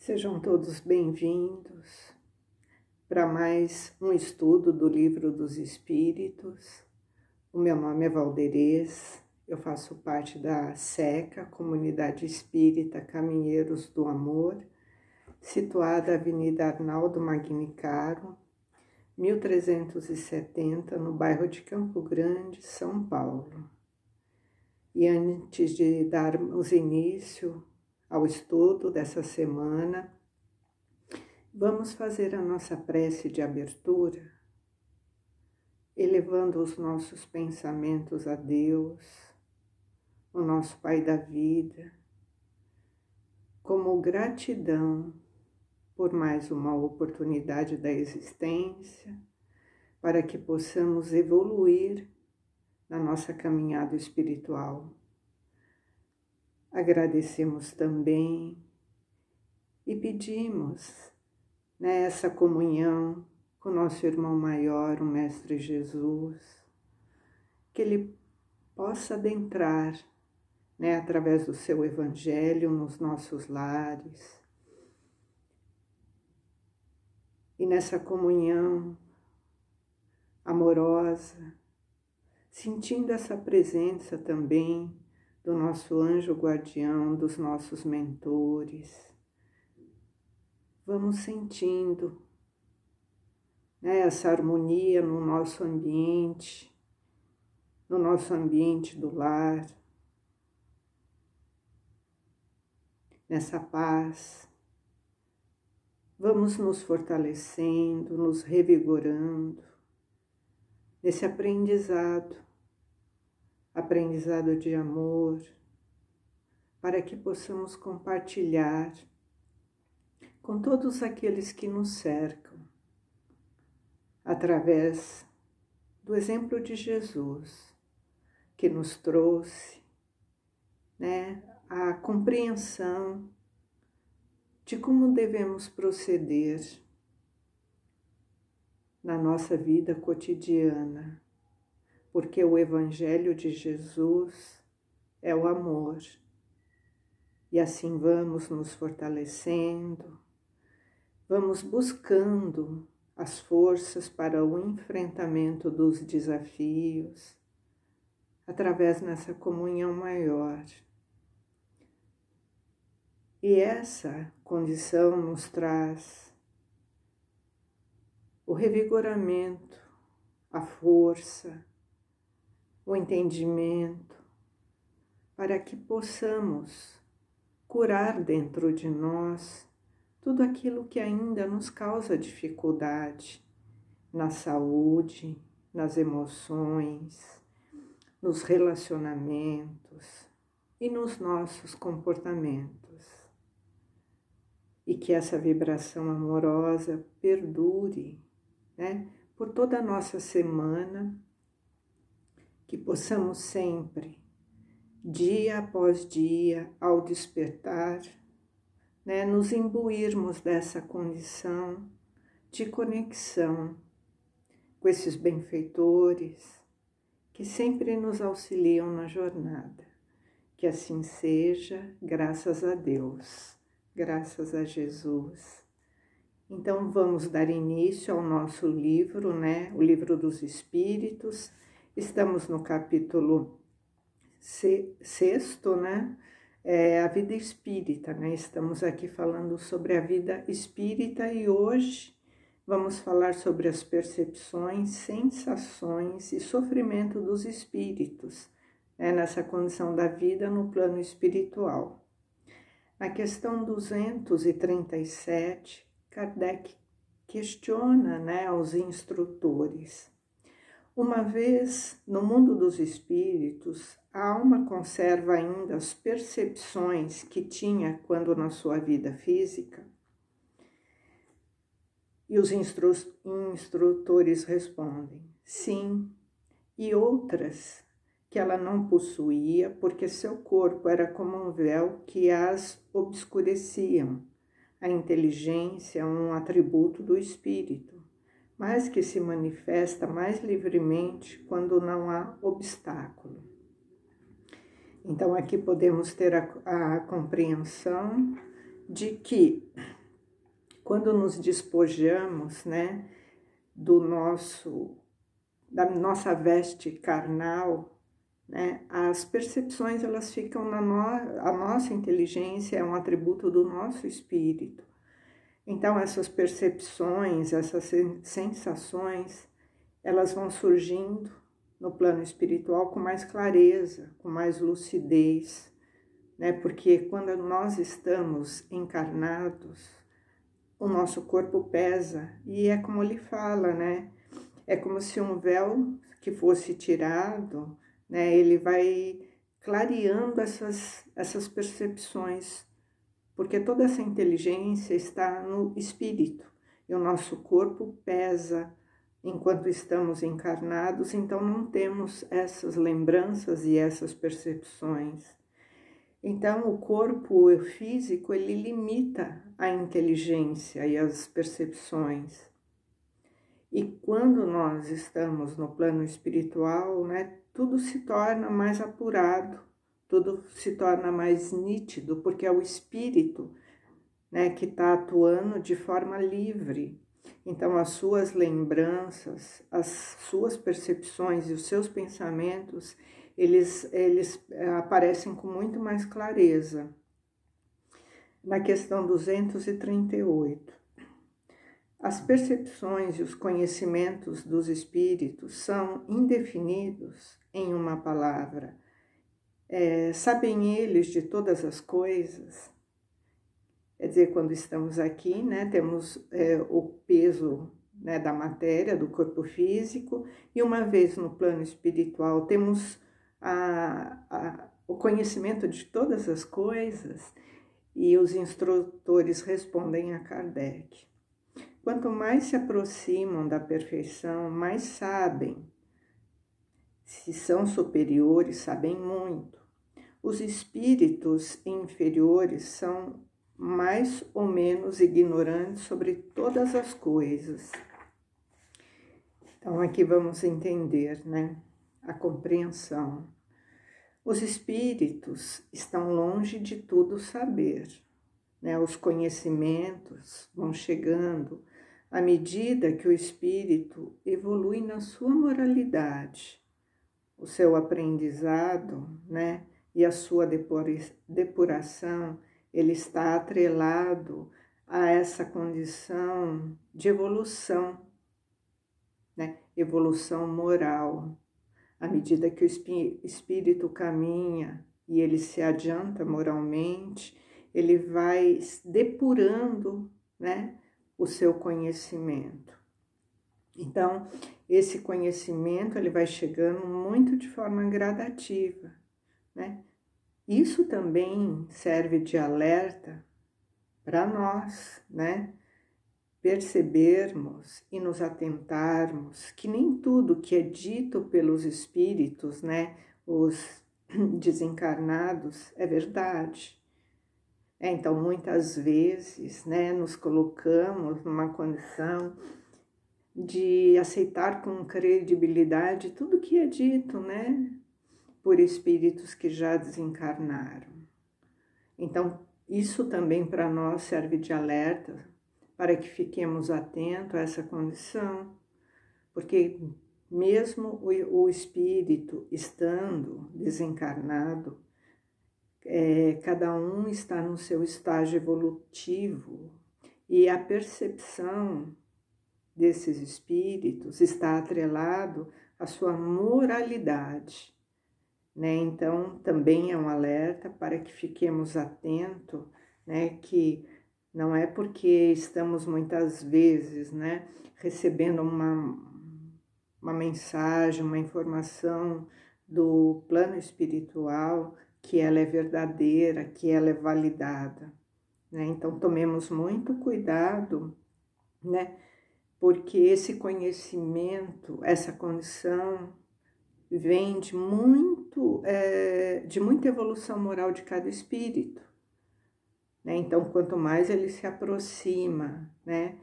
Sejam todos bem-vindos para mais um estudo do Livro dos Espíritos. O meu nome é Valderez, eu faço parte da SECA, Comunidade Espírita Caminheiros do Amor, situada na Avenida Arnaldo Magnicaro, 1370, no bairro de Campo Grande, São Paulo. E antes de darmos início ao estudo dessa semana, vamos fazer a nossa prece de abertura, elevando os nossos pensamentos a Deus, o nosso Pai da vida, como gratidão por mais uma oportunidade da existência, para que possamos evoluir na nossa caminhada espiritual. Agradecemos também e pedimos nessa comunhão com o nosso irmão maior, o Mestre Jesus, que Ele possa adentrar, através do seu Evangelho nos nossos lares. E nessa comunhão amorosa, sentindo essa presença também do nosso anjo guardião, dos nossos mentores, vamos sentindo essa harmonia no nosso ambiente do lar, nessa paz. Vamos nos fortalecendo, nos revigorando nesse aprendizado de amor, para que possamos compartilhar com todos aqueles que nos cercam, através do exemplo de Jesus, que nos trouxe a compreensão de como devemos proceder na nossa vida cotidiana, porque o Evangelho de Jesus é o amor. E assim vamos nos fortalecendo, vamos buscando as forças para o enfrentamento dos desafios, através dessa comunhão maior. E essa condição nos traz o revigoramento, a força, o entendimento, para que possamos curar dentro de nós tudo aquilo que ainda nos causa dificuldade na saúde, nas emoções, nos relacionamentos e nos nossos comportamentos. E que essa vibração amorosa perdure, por toda a nossa semana, que possamos sempre, dia após dia, ao despertar, nos imbuirmos dessa condição de conexão com esses benfeitores que sempre nos auxiliam na jornada. Que assim seja, graças a Deus, graças a Jesus. Então vamos dar início ao nosso livro, o Livro dos Espíritos. Estamos no capítulo 6º, a vida espírita, Estamos aqui falando sobre a vida espírita e hoje vamos falar sobre as percepções, sensações e sofrimento dos espíritos, nessa condição da vida no plano espiritual. Na questão 237, Kardec questiona, aos instrutores. Uma vez no mundo dos espíritos, a alma conserva ainda as percepções que tinha quando na sua vida física? E os instrutores respondem, sim, e outras que ela não possuía, porque seu corpo era como um véu que as obscureciam. A inteligência é um atributo do espírito, mas que se manifesta mais livremente quando não há obstáculo. Então aqui podemos ter a compreensão de que quando nos despojamos, né, da nossa veste carnal, né, as percepções elas ficam a nossa inteligência é um atributo do nosso espírito. Então essas percepções, essas sensações, elas vão surgindo no plano espiritual com mais clareza, com mais lucidez, né? Porque quando nós estamos encarnados, o nosso corpo pesa e é como ele fala, né? É como se um véu que fosse tirado, né? Ele vai clareando essas percepções, porque toda essa inteligência está no espírito e o nosso corpo pesa enquanto estamos encarnados, então não temos essas lembranças e essas percepções. Então o corpo físico ele limita a inteligência e as percepções. E quando nós estamos no plano espiritual, né, tudo se torna mais apurado, tudo se torna mais nítido, porque é o espírito, né, que está atuando de forma livre. Então, as suas lembranças, as suas percepções e os seus pensamentos, eles aparecem com muito mais clareza. Na questão 238, as percepções e os conhecimentos dos espíritos são indefinidos em uma palavra. Sabem eles de todas as coisas? Quer dizer, quando estamos aqui, né, temos o peso, né, da matéria, do corpo físico, e uma vez no plano espiritual temos o conhecimento de todas as coisas, e os instrutores respondem a Kardec. Quanto mais se aproximam da perfeição, mais sabem. Se são superiores, sabem muito. Os espíritos inferiores são mais ou menos ignorantes sobre todas as coisas. Então, aqui vamos entender, né, a compreensão. Os espíritos estão longe de tudo saber, né? Os conhecimentos vão chegando à medida que o espírito evolui na sua moralidade, o seu aprendizado, né, e a sua depuração, ele está atrelado a essa condição de evolução, né, evolução moral. À medida que o espírito caminha e ele se adianta moralmente, ele vai depurando, né, o seu conhecimento. Então, esse conhecimento ele vai chegando muito de forma gradativa, né? Isso também serve de alerta para nós, né? Percebermos e nos atentarmos que nem tudo que é dito pelos espíritos, né, os desencarnados, é verdade. Então, muitas vezes, né, nos colocamos numa condição de aceitar com credibilidade tudo que é dito, né, por espíritos que já desencarnaram. Então, isso também para nós serve de alerta para que fiquemos atentos a essa condição, porque mesmo o espírito estando desencarnado, cada um está no seu estágio evolutivo e a percepção desses espíritos está atrelado à sua moralidade, né? Então, também é um alerta para que fiquemos atentos, né? Que não é porque estamos muitas vezes, né, recebendo uma mensagem, uma informação do plano espiritual, que ela é verdadeira, que ela é validada, né? Então, tomemos muito cuidado, né? Porque esse conhecimento, essa condição, vem de muita evolução moral de cada espírito, né? Então, quanto mais ele se aproxima, né,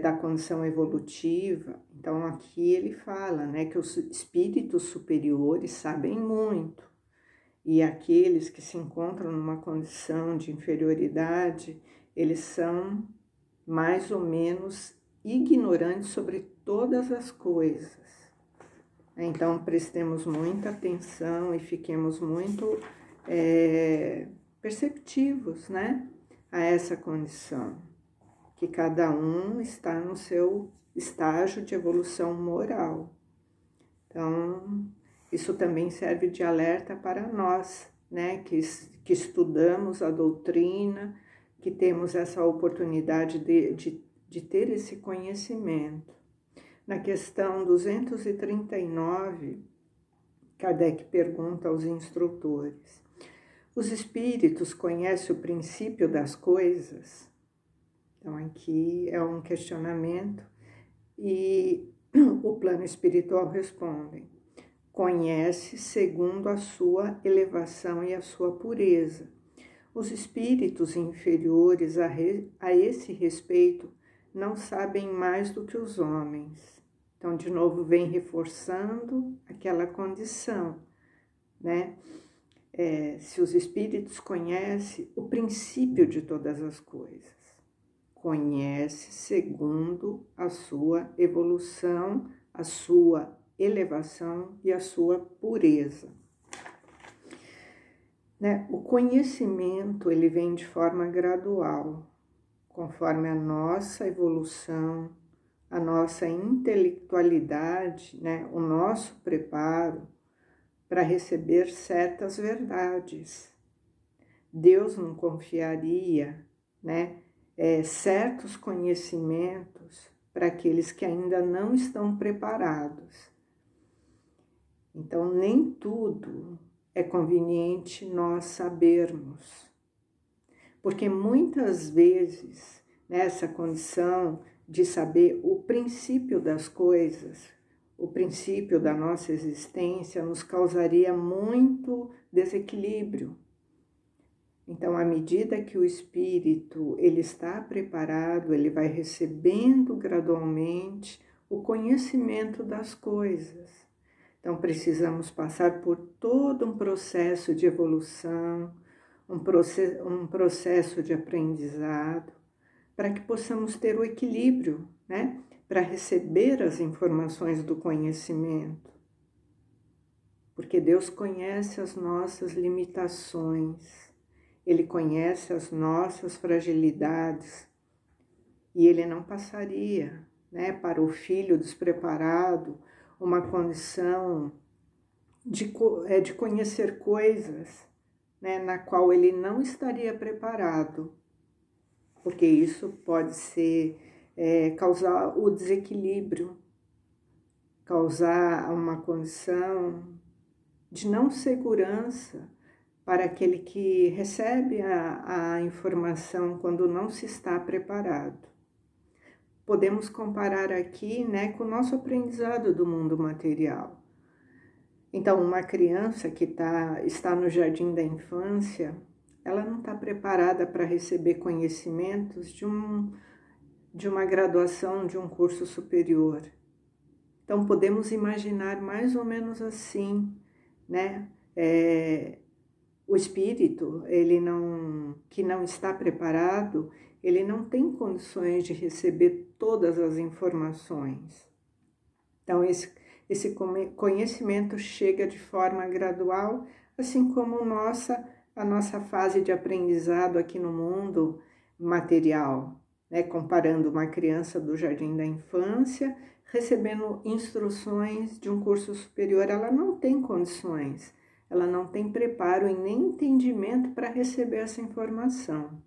da condição evolutiva, então aqui ele fala, né, que os espíritos superiores sabem muito. e aqueles que se encontram numa condição de inferioridade, eles são mais ou menos ignorantes sobre todas as coisas. Então, prestemos muita atenção e fiquemos muito perceptivos, né, a essa condição, que cada um está no seu estágio de evolução moral. Então, isso também serve de alerta para nós, né, que estudamos a doutrina, que temos essa oportunidade de ter esse conhecimento. Na questão 239, Kardec pergunta aos instrutores: os espíritos conhecem o princípio das coisas? Então, aqui é um questionamento e o plano espiritual responde: conhece segundo a sua elevação e a sua pureza. Os espíritos inferiores a esse respeito não sabem mais do que os homens. Então, de novo, vem reforçando aquela condição, né? Se os espíritos conhecem o princípio de todas as coisas, conhece segundo a sua evolução, a sua elevação e a sua pureza. Né? O conhecimento, ele vem de forma gradual, conforme a nossa evolução, a nossa intelectualidade, né? O nosso preparo para receber certas verdades. Deus não confiaria, né, certos conhecimentos para aqueles que ainda não estão preparados. Então, nem tudo é conveniente nós sabermos, porque muitas vezes nessa condição de saber o princípio das coisas, o princípio da nossa existência, nos causaria muito desequilíbrio. Então, à medida que o espírito ele está preparado, ele vai recebendo gradualmente o conhecimento das coisas. Então, precisamos passar por todo um processo de evolução, um processo de aprendizado, para que possamos ter o equilíbrio, né? Para receber as informações do conhecimento. Porque Deus conhece as nossas limitações, Ele conhece as nossas fragilidades, e Ele não passaria, né, para o filho despreparado uma condição de conhecer coisas, né, na qual ele não estaria preparado, porque isso pode ser causar o desequilíbrio, causar uma condição de não segurança para aquele que recebe a informação quando não se está preparado. Podemos comparar aqui, né, com o nosso aprendizado do mundo material. Então, uma criança que está no jardim da infância, ela não está preparada para receber conhecimentos de uma graduação, de um curso superior. Então, podemos imaginar mais ou menos assim, né? O espírito, que não está preparado, ele não tem condições de receber todas as informações. Então, esse conhecimento chega de forma gradual, assim como a nossa fase de aprendizado aqui no mundo material, né? Comparando uma criança do jardim da infância, recebendo instruções de um curso superior, ela não tem condições, ela não tem preparo e nem entendimento para receber essa informação.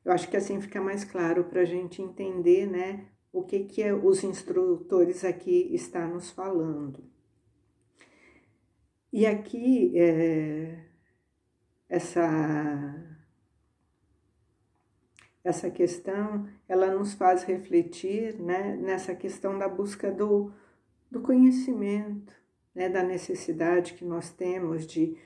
Eu acho que assim fica mais claro para a gente entender, né, o que os instrutores aqui estão nos falando. E aqui, essa questão, ela nos faz refletir, né, nessa questão da busca do conhecimento, né, da necessidade que nós temos de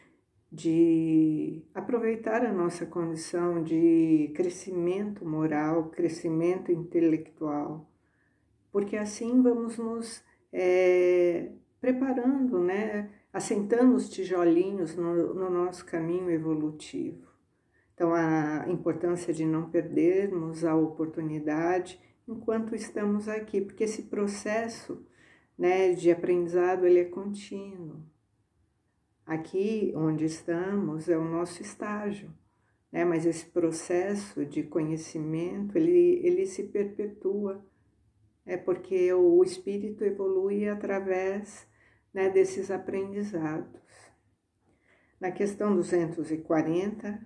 aproveitar a nossa condição de crescimento moral, crescimento intelectual, porque assim vamos nos preparando, né, assentando os tijolinhos no nosso caminho evolutivo. Então, a importância de não perdermos a oportunidade enquanto estamos aqui, porque esse processo, né, de aprendizado, ele é contínuo. Aqui onde estamos é o nosso estágio, né, mas esse processo de conhecimento, ele se perpetua, porque o espírito evolui através, né, desses aprendizados. Na questão 240,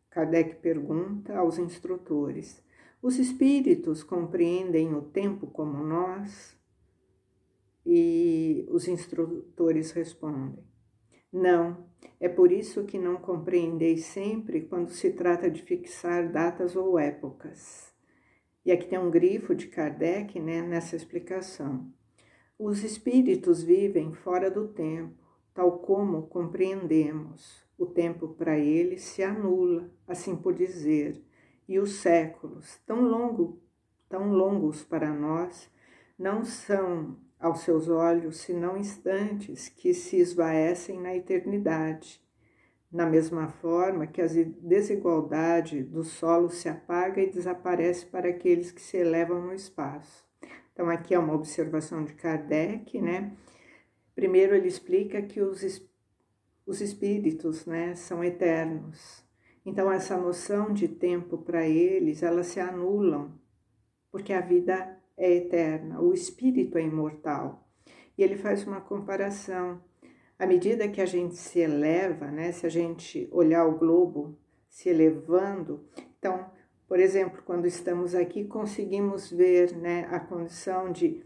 Kardec pergunta aos instrutores: os espíritos compreendem o tempo como nós? E os instrutores respondem: não, é por isso que não compreendeis sempre quando se trata de fixar datas ou épocas. E aqui tem um grifo de Kardec, né, nessa explicação. Os espíritos vivem fora do tempo, tal como compreendemos. O tempo para eles se anula, assim por dizer, e os séculos, tão longos para nós, não são aos seus olhos senão instantes que se esvaecem na eternidade. Na mesma forma que a desigualdade do solo se apaga e desaparece para aqueles que se elevam no espaço. Então aqui é uma observação de Kardec, né? Primeiro ele explica que os espíritos, né, são eternos. Então essa noção de tempo para eles, elas se anulam, porque a vida é eterna, o espírito é imortal. E ele faz uma comparação. À medida que a gente se eleva, né, se a gente olhar o globo se elevando, então, por exemplo, quando estamos aqui, conseguimos ver, né, a condição de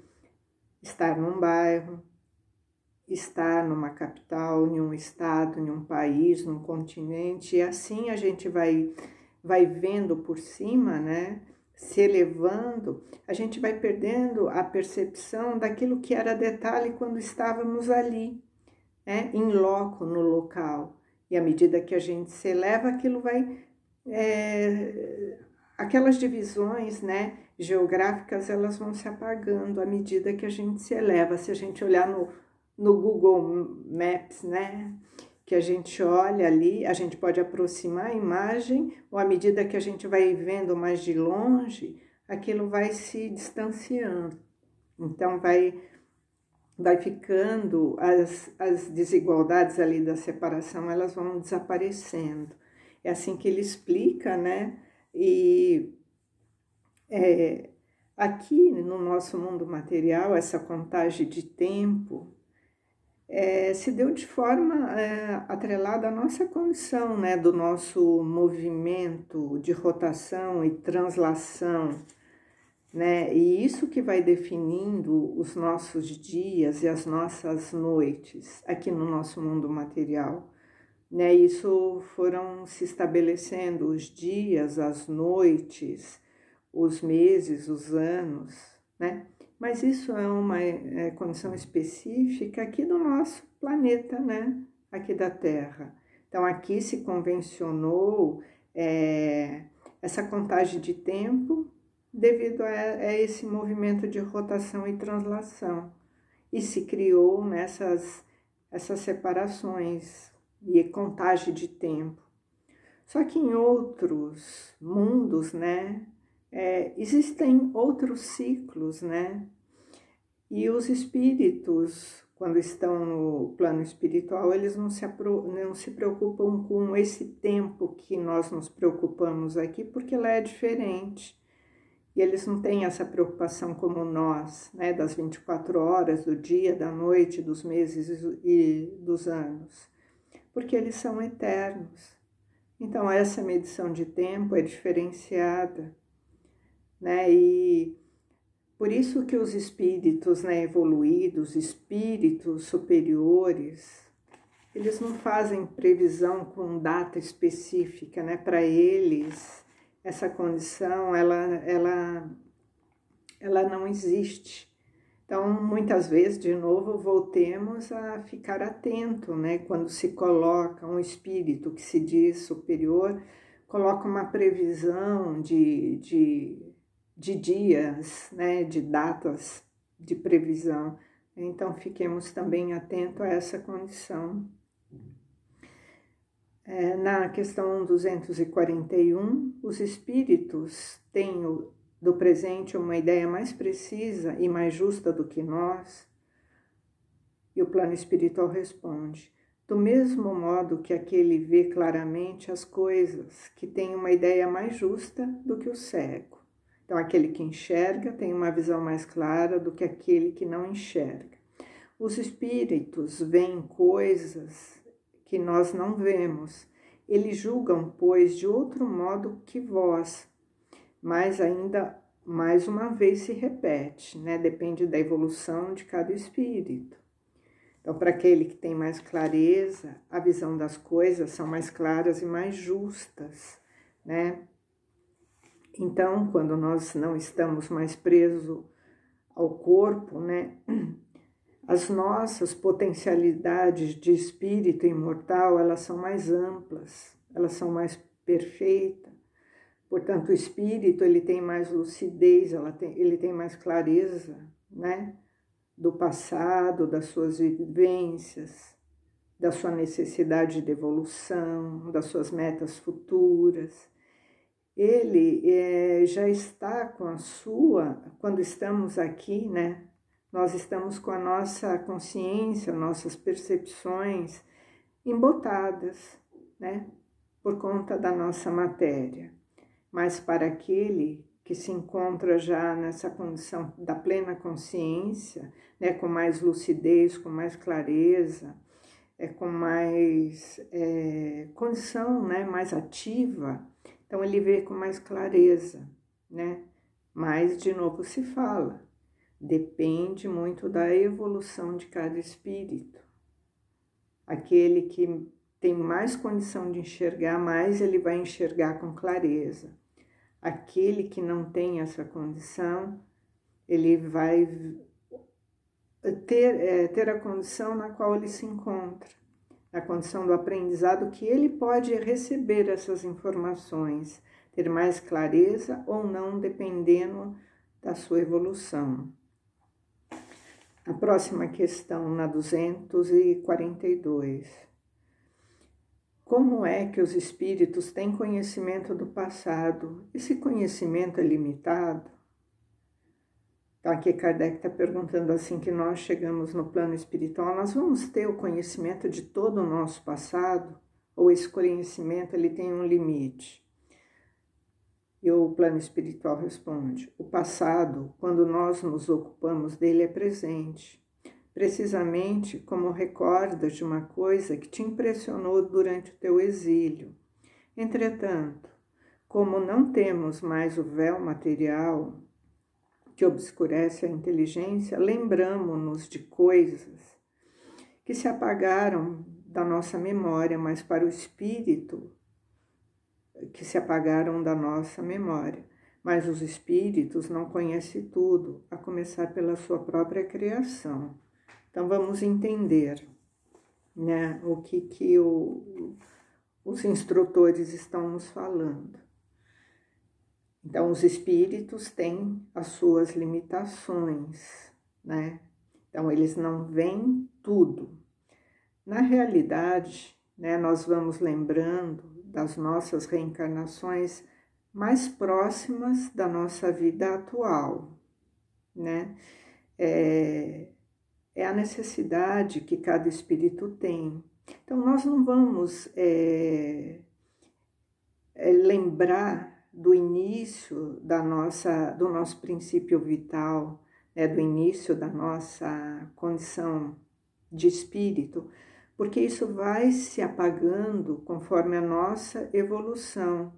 estar num bairro, estar numa capital, em um estado, em um país, num continente, e assim a gente vai vendo por cima, né, se elevando, a gente vai perdendo a percepção daquilo que era detalhe quando estávamos ali, né, em loco, no local. E à medida que a gente se eleva, aquilo vai... aquelas divisões, né, geográficas, elas vão se apagando à medida que a gente se eleva. Se a gente olhar no Google Maps, né, que a gente olha ali, a gente pode aproximar a imagem, ou à medida que a gente vai vendo mais de longe, aquilo vai se distanciando. Então vai ficando, as desigualdades ali da separação, elas vão desaparecendo. É assim que ele explica, né? E aqui no nosso mundo material, essa contagem de tempo se deu de forma atrelada à nossa condição, né? Do nosso movimento de rotação e translação, né? E isso que vai definindo os nossos dias e as nossas noites aqui no nosso mundo material, né? Isso foram se estabelecendo os dias, as noites, os meses, os anos, né? Mas isso é uma condição específica aqui do nosso planeta, né? Aqui da Terra. Então aqui se convencionou essa contagem de tempo devido a esse movimento de rotação e translação. E se criou essas separações e contagem de tempo. Só que em outros mundos, né, existem outros ciclos, né? E os espíritos, quando estão no plano espiritual, eles não se preocupam com esse tempo que nós nos preocupamos aqui, porque lá é diferente. E eles não têm essa preocupação como nós, né, das 24 horas, do dia, da noite, dos meses e dos anos, porque eles são eternos. Então, essa medição de tempo é diferenciada, né, e por isso que os espíritos, né, evoluídos, espíritos superiores, eles não fazem previsão com data específica, né, para eles. Essa condição, ela não existe. Então, muitas vezes, de novo, voltemos a ficar atento, né? Quando se coloca um espírito que se diz superior, coloca uma previsão de dias, né? De datas de previsão. Então, fiquemos também atentos a essa condição. Na questão 241, os espíritos têm do presente uma ideia mais precisa e mais justa do que nós? E o plano espiritual responde: do mesmo modo que aquele vê claramente as coisas, que tem uma ideia mais justa do que o cego. Então, aquele que enxerga tem uma visão mais clara do que aquele que não enxerga. Os espíritos veem coisas que nós não vemos. Eles julgam, pois, de outro modo que vós, mas ainda mais uma vez se repete, né? Depende da evolução de cada espírito. Então, para aquele que tem mais clareza, a visão das coisas são mais claras e mais justas, né? Então, quando nós não estamos mais presos ao corpo, né? As nossas potencialidades de espírito imortal, elas são mais amplas, elas são mais perfeitas. Portanto, o espírito, ele tem mais lucidez, ele tem mais clareza, né? Do passado, das suas vivências, da sua necessidade de evolução, das suas metas futuras. Ele já está com a sua, quando estamos aqui, né? Nós estamos com a nossa consciência, nossas percepções embotadas, né? Por conta da nossa matéria. Mas para aquele que se encontra já nessa condição da plena consciência, né? Com mais lucidez, com mais clareza, com mais condição, né? Mais ativa, então ele vê com mais clareza, né? Mas, de novo, se fala. Depende muito da evolução de cada espírito. Aquele que tem mais condição de enxergar, mais ele vai enxergar com clareza. Aquele que não tem essa condição, ele vai ter a condição na qual ele se encontra, a condição do aprendizado que ele pode receber essas informações, ter mais clareza ou não, dependendo da sua evolução. A próxima questão, na 242. Como é que os espíritos têm conhecimento do passado? Esse conhecimento é limitado? Então, aqui Kardec está perguntando assim, que nós chegamos no plano espiritual, nós vamos ter o conhecimento de todo o nosso passado? Ou esse conhecimento ele tem um limite? E o plano espiritual responde: o passado, quando nós nos ocupamos dele, é presente, precisamente como recordas de uma coisa que te impressionou durante o teu exílio. Entretanto, como não temos mais o véu material que obscurece a inteligência, lembramo-nos de coisas que se apagaram da nossa memória, mas para o espírito que se apagaram da nossa memória. Mas os espíritos não conhecem tudo, a começar pela sua própria criação. Então vamos entender, né, o que os instrutores estão nos falando. Então os espíritos têm as suas limitações, né? Então eles não veem tudo. Na realidade, né, nós vamos lembrando das nossas reencarnações mais próximas da nossa vida atual, né? É a necessidade que cada espírito tem. Então, nós não vamos lembrar do início do nosso princípio vital, né? Do início da nossa condição de espírito, porque isso vai se apagando conforme a nossa evolução.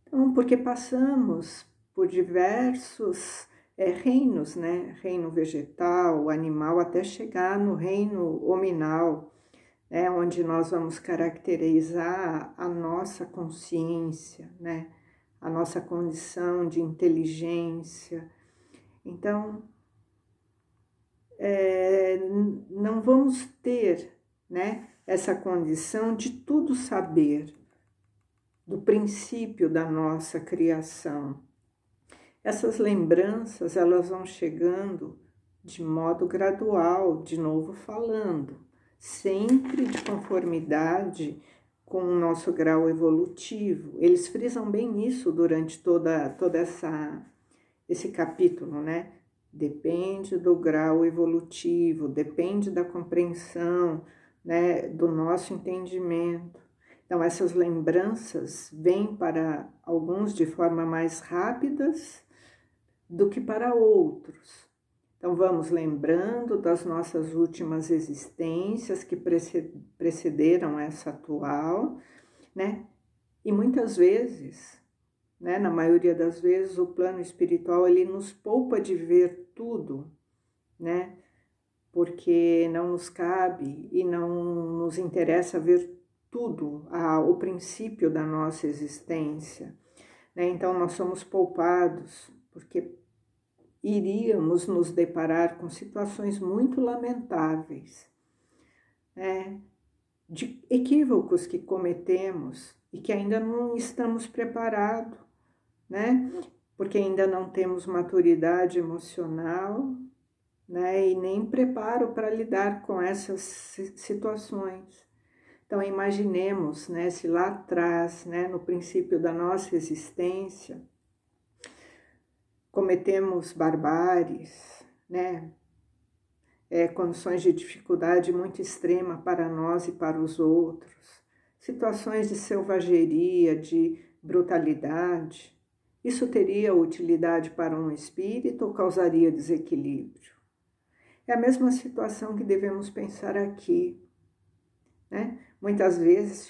Então, porque passamos por diversos reinos, né? Reino vegetal, animal, até chegar no reino hominal, né? Onde nós vamos caracterizar a nossa consciência, né? A nossa condição de inteligência. Então, não vamos ter, né, essa condição de tudo saber, do princípio da nossa criação. Essas lembranças, elas vão chegando de modo gradual, de novo falando, sempre de conformidade com o nosso grau evolutivo. Eles frisam bem isso durante toda esse capítulo, né? Depende do grau evolutivo, depende da compreensão, né, do nosso entendimento. Então, essas lembranças vêm para alguns de forma mais rápidas do que para outros. Então, vamos lembrando das nossas últimas existências que precederam essa atual, né? E muitas vezes, né, na maioria das vezes, o plano espiritual ele nos poupa de ver tudo, né? Porque não nos cabe e não nos interessa ver tudo, o princípio da nossa existência, né? Então, nós somos poupados porque iríamos nos deparar com situações muito lamentáveis, né? De equívocos que cometemos e que ainda não estamos preparados, né? Porque ainda não temos maturidade emocional, né? E nem preparo para lidar com essas situações. Então, imaginemos, né, se lá atrás, né, no princípio da nossa existência, cometemos barbáries, né, condições de dificuldade muito extrema para nós e para os outros, situações de selvageria, de brutalidade. Isso teria utilidade para um espírito ou causaria desequilíbrio? É a mesma situação que devemos pensar aqui, né? Muitas vezes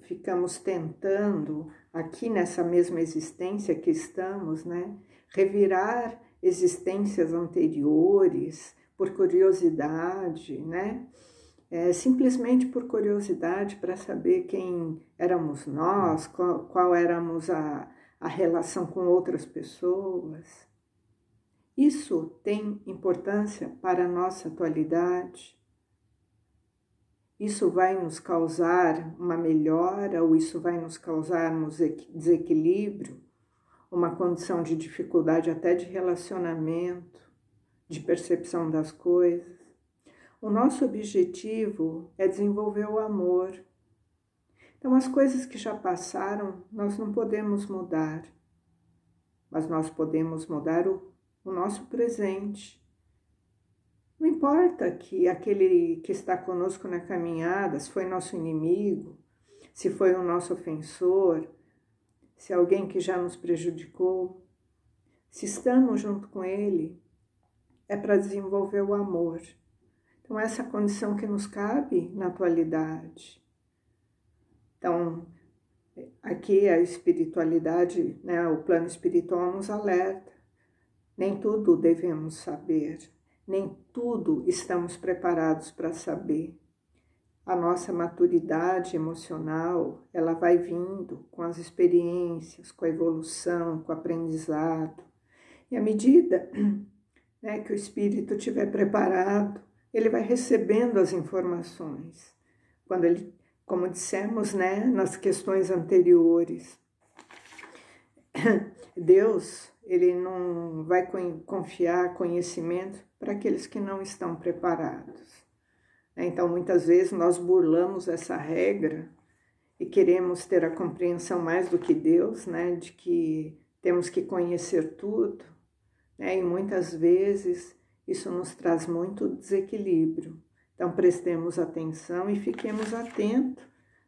ficamos tentando, aqui nessa mesma existência que estamos, né, revirar existências anteriores por curiosidade, né? Simplesmente por curiosidade para saber quem éramos nós, qual éramos a relação com outras pessoas. Isso tem importância para a nossa atualidade? Isso vai nos causar uma melhora ou isso vai nos causar um desequilíbrio, uma condição de dificuldade até de relacionamento, de percepção das coisas? O nosso objetivo é desenvolver o amor. Então, as coisas que já passaram, nós não podemos mudar, mas nós podemos mudar o nosso presente. Não importa que aquele que está conosco na caminhada, se foi nosso inimigo, se foi o nosso ofensor, se alguém que já nos prejudicou, se estamos junto com ele, é para desenvolver o amor. Então, essa condição que nos cabe na atualidade. Então, aqui a espiritualidade, né, o plano espiritual nos alerta. Nem tudo devemos saber. Nem tudo estamos preparados para saber. A nossa maturidade emocional, ela vai vindo com as experiências, com a evolução, com o aprendizado. E à medida, né, que o espírito estiver preparado, ele vai recebendo as informações. Quando ele, como dissemos, né, nas questões anteriores, Deus, ele não vai confiar conhecimento para aqueles que não estão preparados. Então, muitas vezes nós burlamos essa regra e queremos ter a compreensão mais do que Deus, né, de que temos que conhecer tudo, né, e muitas vezes isso nos traz muito desequilíbrio. Então, prestemos atenção e fiquemos atentos,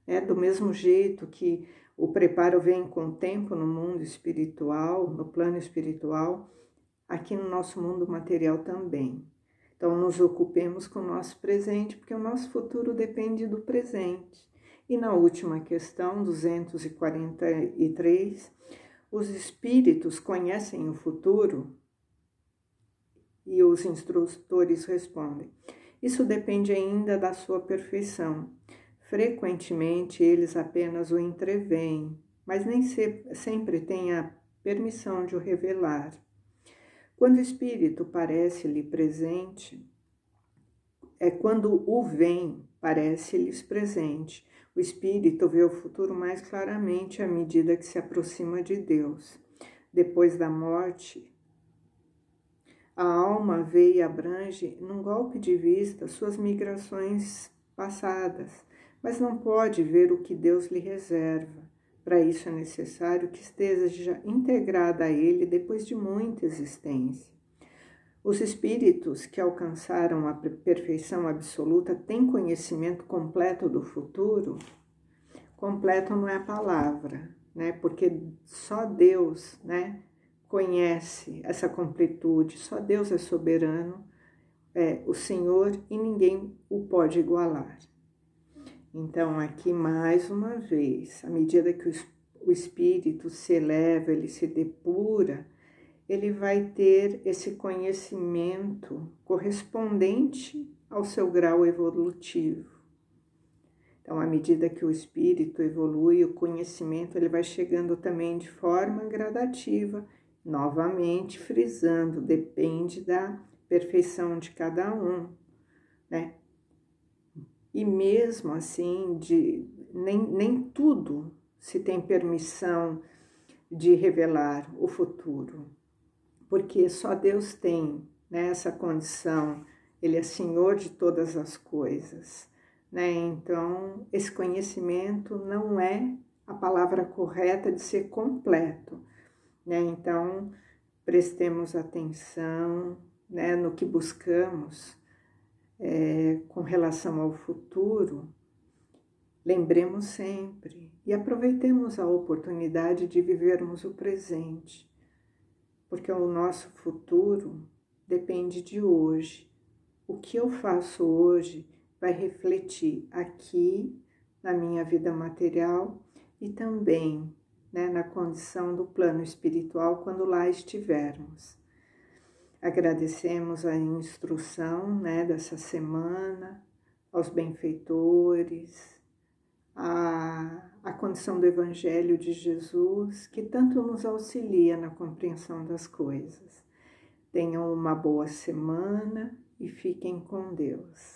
né, do mesmo jeito que o preparo vem com o tempo no mundo espiritual, no plano espiritual, aqui no nosso mundo material também. Então, nos ocupemos com o nosso presente, porque o nosso futuro depende do presente. E na última questão, 243, os espíritos conhecem o futuro? E os instrutores respondem: isso depende ainda da sua perfeição. Frequentemente, eles apenas o entreveem, mas nem sempre têm a permissão de o revelar. Quando o espírito parece-lhe presente, quando o vem, parece-lhes presente. O espírito vê o futuro mais claramente à medida que se aproxima de Deus. Depois da morte, A alma vê e abrange, num golpe de vista, suas migrações passadas, mas não pode ver o que Deus lhe reserva. Para isso é necessário que esteja integrada a Ele depois de muita existência. Os espíritos que alcançaram a perfeição absoluta têm conhecimento completo do futuro? Completo não é a palavra, né? Porque só Deus, né, conhece essa completude, só Deus é soberano, é o Senhor, e ninguém o pode igualar. Então, aqui mais uma vez, à medida que o espírito se eleva, ele se depura, ele vai ter esse conhecimento correspondente ao seu grau evolutivo. Então, à medida que o espírito evolui, o conhecimento ele vai chegando também de forma gradativa, novamente frisando, depende da perfeição de cada um, né? E mesmo assim, nem tudo se tem permissão de revelar o futuro, porque só Deus tem, né, essa condição, Ele é Senhor de todas as coisas, né? Então, esse conhecimento não é a palavra correta de ser completo, né? Então, prestemos atenção, né, no que buscamos com relação ao futuro. Lembremos sempre e aproveitemos a oportunidade de vivermos o presente, porque o nosso futuro depende de hoje. O que eu faço hoje vai refletir aqui na minha vida material e também, né, na condição do plano espiritual quando lá estivermos. Agradecemos a instrução, né, dessa semana, aos benfeitores, a condição do Evangelho de Jesus, que tanto nos auxilia na compreensão das coisas. Tenham uma boa semana e fiquem com Deus.